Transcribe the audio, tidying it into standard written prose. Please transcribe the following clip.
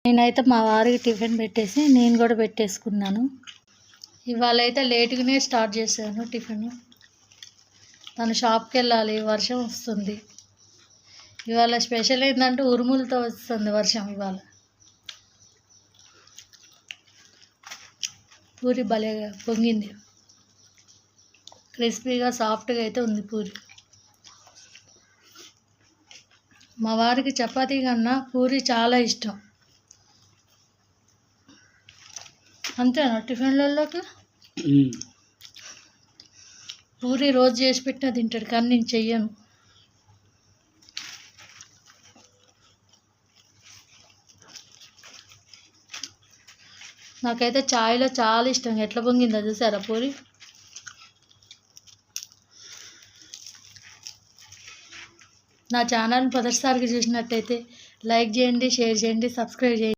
నేనైతే మా వారికి టిఫిన్ పెట్టేసి నేను కూడా పెట్టేసుకున్నాను. ఇవాళ అయితే లేటుగానే స్టార్ట్ చేశాను టిఫిన్. తను షాప్కి వెళ్ళాలి, వర్షం వస్తుంది. ఇవాళ స్పెషల్ ఏంటంటే ఉరుములతో వస్తుంది వర్షం. ఇవాళ పూరి భలేగా పొంగింది, క్రిస్పీగా సాఫ్ట్గా అయితే ఉంది పూరి. మా వారికి చపాతీ కన్నా పూరి చాలా ఇష్టం. అంతేనా టిఫిన్లలోకి? పూరి రోజు చేసి పెట్టినా తింటాడు, కానీ నేను చెయ్యను. నాకైతే చాయ్లో చాలా ఇష్టం. ఎట్లా పొంగిందో చూసారా పూరి? నా ఛానల్ని మొదటిసారిగా చూసినట్టయితే లైక్ చేయండి, షేర్ చేయండి, సబ్స్క్రైబ్ చేయండి.